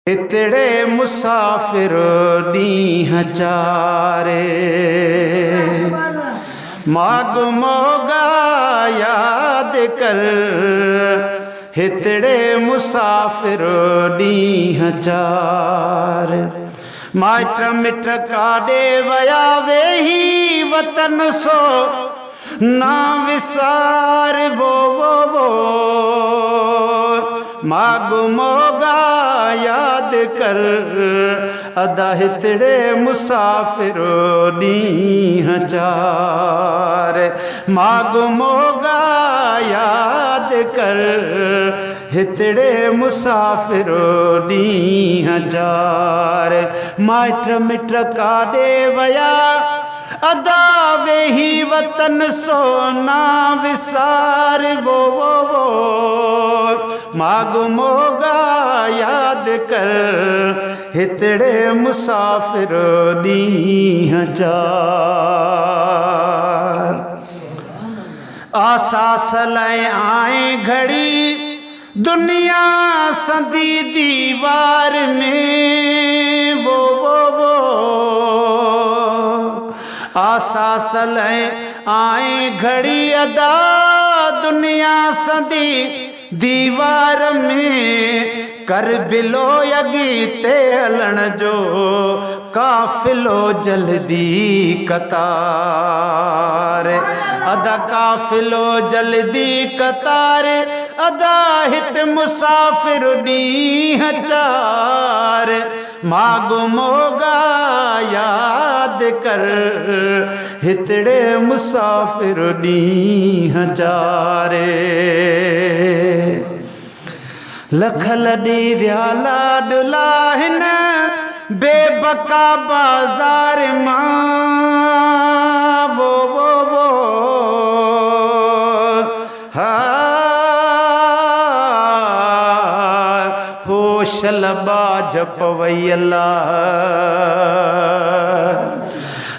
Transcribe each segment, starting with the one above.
इतड़े मुसाफिर ॾींहं चारे माग मोगा याद कर। हितड़े मुसाफिर ॾींहं चार माइट मिट काॾे वया वेही वतन सो ना विसार वो माग मोगा याद कर। अदा हितड़े मुसाफिर ॾींहं चार माग मोगा याद कर। हितड़े मुसाफिर ॾींहं चार माइट मिट काॾे वया अदा वेही वतन सोना विसार वो माग मोगा याद कर। हितड़े मुसाफिर ॾींहं चार आसास लाए आए घड़ी दुनिया संदी दीवार में वो आसास लाए आए घड़ी अदा दुनिया संदी दीवार में कर बिलो अॻिते हलण जो काफ़िलो जल्दी कतार अदा काफ़िलो जल्दी कतार अदा हित मुसाफिर ॾींहं चार माग मोगा याद कर। हितड़े मुसाफिर ॾींहं चारे लख लॾी विया लाडला हिन बेबका बाज़ार मां वो होश लबा जप वई अल्लाह।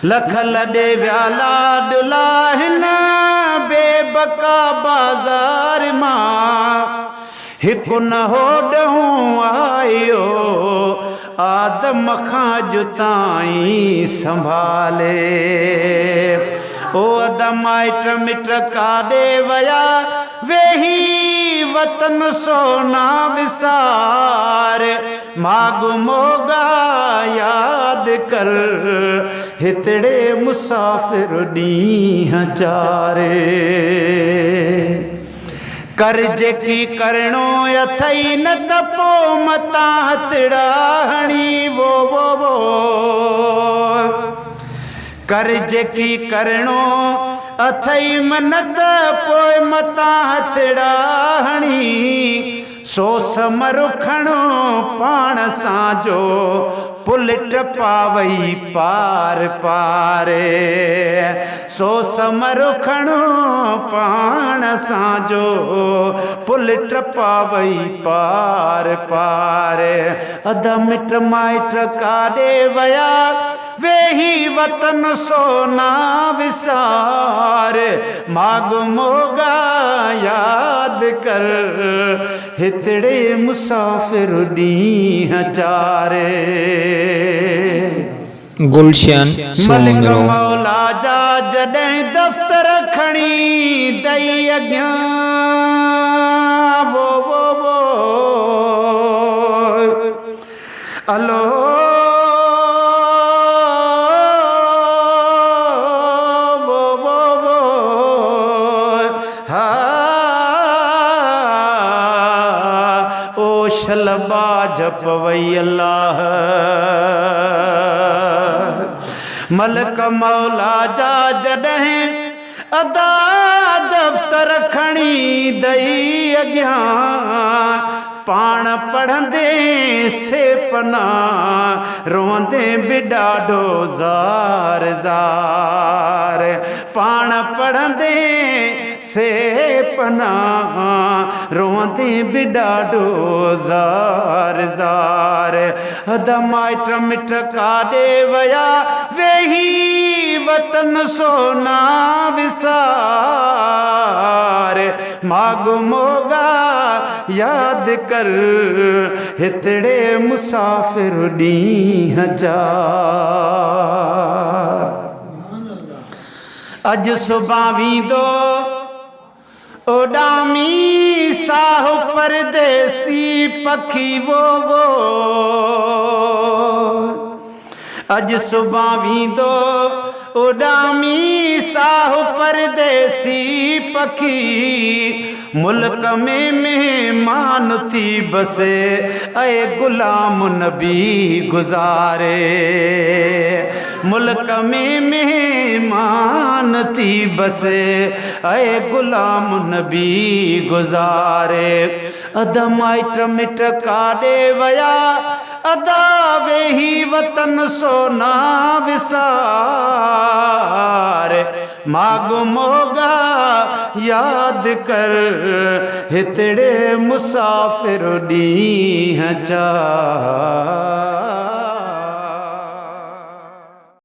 लख लॾे विया लाडला हिन बेबका बाज़ार मां हिकु न होॾहूं आयो आदम खां जुताई संभाले। ओ अदा माइट मिट काॾे वया वेही वतन सोना विसार माग मोगा याद कर। हितड़े मुसाफिर ॾींहं चारे कर्ज की करणो अथई न त पोइ मता हथड़ा हणी वो कर्ज की करणो अथई मन त पोइ मता हथड़ा हणी सो समर खणो पाण सां जो पुल टपावई पार पारे। सो समर खणो पाण सां जो पुल टपावई पार पारे। अदा मिट माइट काॾे वया वेही वतन सोना विसार माग मोगा याद कर। हितड़े मुसाफिर ॾींहं चारे गुलशन मलिक मौला जा जॾहिं दफ़्तर खणी दई अॻियां वो अलो शलबा जप वई अल्लाह। मलक मौला जा जॾहिं अदा दफ़्तर खणी दई अॻियां पाण पढ़ंदे से पना रोंदे बि ॾाढो ज़ार ज़ार पाण पढ़ंदे से पना रोंदे बि ॾाढो ज़ार ज़ार। अदा माइट मिट काॾे वया वेही वतन सोना विसार मागु मोगा याद कर हितड़े मुसाफिर ॾींहं जा अज सुबह वींदो उडामी साहु परदेसी पखी वो अज सुबह वींदो उडामी साहु परदेसी पखी मुल्क में मेहमान थी बसे ऐ गुलाम नबी गुजारे मुल्क में मेहमान थी बसे ऐ गुलाम नबी गुजारे अदा माइट मिट काॾे वया अदा वेही वतन सोना विसार मागु मोगा याद कर हितड़े मुसाफिर ॾींहं जा